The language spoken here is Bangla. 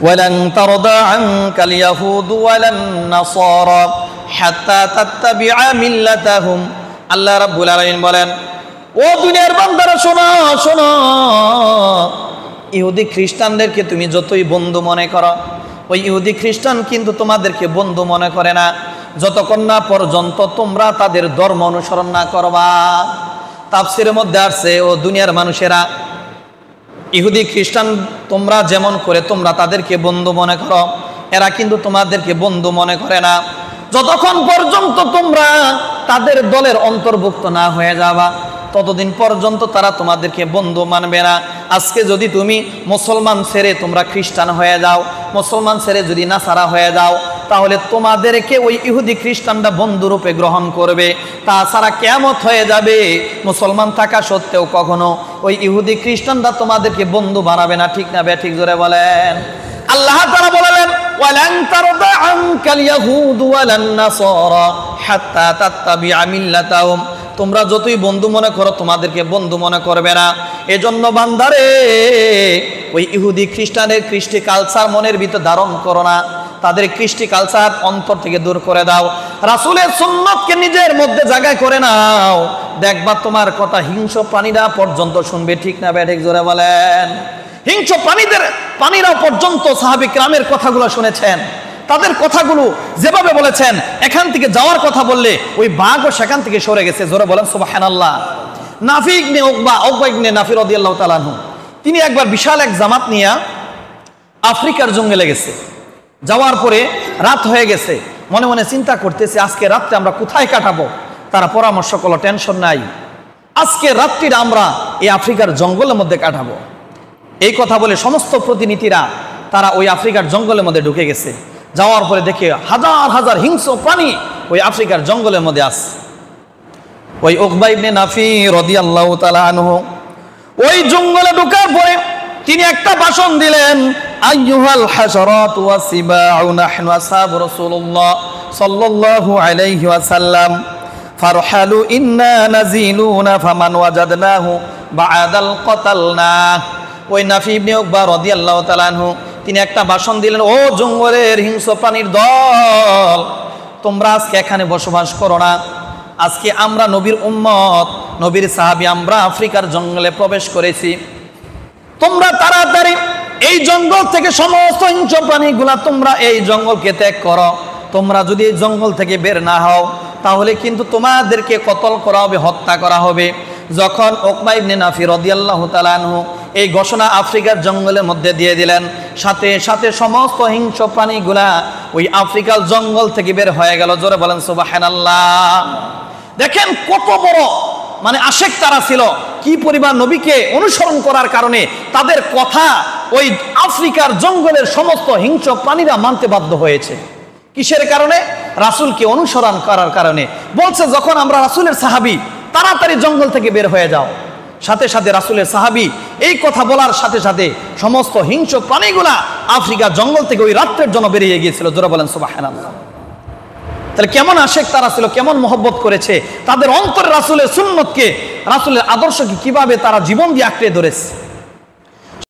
ওয়ালান তারদা আনকাল ইয়াহুদু ওয়ালান নাসারা হাত্তা তাত্তাবিআ মিল্লাতাহুম। আল্লাহ রাব্বুল আলামিন বলেন, ও দুনিয়ার বান্দারা শোনো শোনো, ইহুদি খ্রিস্টানদেরকে তুমি যতই বন্ধু মনে করো, ওই ইহুদি খ্রিস্টান কিন্তু তোমাদেরকে বন্ধু মনে করে না যতক্ষণ না পর্যন্ত তোমরা তাদের ধর্ম অনুসরণ না করবা। তাফসীরের মধ্যে আসছে, ও দুনিয়ার মানুষেরা, ইহুদি খ্রিস্টান তোমরা যেমন করে তোমরা তাদেরকে বন্ধু মনে করো, এরা কিন্তু তোমাদেরকে বন্ধু মনে করে না যতক্ষণ পর্যন্ত তোমরা তাদের দলের অন্তর্ভুক্ত না হয়ে যাবা, ততদিন পর্যন্ত তারা তোমাদেরকে বন্ধু মানবে না। আজকে যদি তুমি মুসলমান ছেড়ে তোমরা খ্রিস্টান হয়ে যাও, মুসলমান ছেড়ে যদি নাসারা হয়ে যাও, তাহলে তোমাদেরকে ওই ইহুদি খ্রিস্টানরা বন্ধুরূপে গ্রহণ করবে। তাছাড়া কিয়ামত হয়ে যাবে, মুসলমান থাকা সত্ত্বেও কখনো ওই ইহুদি খ্রিস্টানরা তোমাদেরকে বন্ধু বানাবে না। ঠিক না ঠিক জোরে বলেন। আল্লাহ তাআলা বলেন, ওয়ালান তারদা আনকাল ইয়াহুদু ওয়ালান নাসারা হাত্তা তাত্তাবিআ মিল্লাতাহুম। তোমরা যতই বন্ধু মনে করো তোমাদেরকে বন্ধু মনে করবে না। এজন্য বান্দারে ওই ইহুদি খ্রিস্টানের কৃষ্টি কালচার মনের ভিতর ধারণ করো না, তাদের কৃষ্টি কালচার অন্তর থেকে দূর করে দাও, রাসূলের সুন্নতকে নিজের মধ্যে জায়গা করে নাও। দেখবা তোমার কথা হিংস্র প্রাণীরা পর্যন্ত শুনবে। ঠিক না ঠিক জোরে বলেন। হিংস্র প্রাণীরা পর্যন্ত সাহাবী কিরামের কথাগুলো শুনেছেন, তাদের কথাগুলো যেভাবে বলেছেন, এখান থেকে যাওয়ার কথা বললে ওই বাঘও সেখান থেকে সরে গেছে। জোরে বলেন সুবহানাল্লাহ। নাফি ইবনে উকবা ইবনে নাফি রাদিয়াল্লাহু তাআলা আনহু, তিনি একবার বিশাল এক জামাত নিয়ে আফ্রিকার জঙ্গলে গেছে। যাওয়ার পরে রাত হয়ে গেছে, মনে মনে চিন্তা করতেছে আজকে রাতটা আমরা কোথায় কাটাবো। তারা পরামর্শ করলো, টেনশন নাই, আজকে রাত্রিটা আমরা এই আফ্রিকার জঙ্গলের মধ্যে কাটাবো। এই কথা বলে সমস্ত প্রতিনিধিরা তারা ওই আফ্রিকার জঙ্গলের মধ্যে ঢুকে গেছে। যাওয়ার পরে দেখে হাজার হাজার হিংস্র প্রাণী ওই আফ্রিকার জঙ্গলের মধ্যে আছে। ওই উকবা ইবনে নাফি রাদিয়াল্লাহু তাআলা আনহু ওই জঙ্গলে ঢোকার পরে তিনি একটা ভাষণ দিলেন, আইয়ুহাল হাশারাতু ওয়াসিবাউ নাহনু আসহাবু রাসূলুল্লাহ সাল্লাল্লাহু আলাইহি ওয়াসাল্লাম ফারহালু ইন্না নাজিলুনা ফামান ওয়াজাদনাহু বা'দাল কতালনা। ওই নাফি ইবনে উকবা রাদিয়াল্লাহু তাআলা আনহু তিনি একটা ভাষণ দিলেন, ও জঙ্গলের হিংস্র প্রাণীর দল, তোমরা আজকে এখানে বসবাস করো না। আজকে আমরা নবীর উম্মত, নবীর সাহাবী, আমরা আফ্রিকার জঙ্গলে প্রবেশ করেছি। তোমরা তাড়াতাড়ি এই জঙ্গল থেকে সমস্ত হিংস্র প্রাণীগুলা তোমরা এই জঙ্গলকে ত্যাগ করো। তোমরা যদি এই জঙ্গল থেকে বের না হও তাহলে কিন্তু তোমাদেরকে কতল করা হবে, হত্যা করা হবে। যখন উকবা ইবনে নাফি রাদিয়াল্লাহু তাআলা আনহু এই ঘোষণা আফ্রিকার জঙ্গলের মধ্যে দিয়ে দিলেন, সাথে সাথে সমস্ত হিংস্র প্রাণীগুলা ওই আফ্রিকার জঙ্গল থেকে বের হয়ে গেল। জোরে বলেন সুবহানাল্লাহ। দেখেন কত বড় আশেক তারা ছিল, কি পরিমাণ নবীকে অনুসরণ করার কারণে তাদের কথা ওই আফ্রিকার জঙ্গলের সমস্ত হিংস্র প্রাণীরা মানতে বাধ্য হয়েছে। কিসের কারণে? রাসূলকে অনুসরণ করার কারণে। বলছে যখন আমরা রাসূলের সাহাবী, তাড়াতাড়ি জঙ্গল থেকে বের হয়ে যাও। সাথে সাথে রাসূলের সাহাবী এই কথা বলার সাথে সাথে সমস্ত হিংস্র প্রাণীগুলা আফ্রিকা জঙ্গল থেকে ওই রাত্রের জন্য বেরিয়ে গিয়েছিল। জোরে বলেন সুবহানাল্লাহ। তাহলে কেমন আশেক তারা ছিল, কেমন মহব্বত করেছে, তাদের অন্তরে রাসূলের সুন্নতকে, রাসূলের আদর্শকে কিভাবে তারা জীবন দিয়ে আঁকড়ে ধরেছে।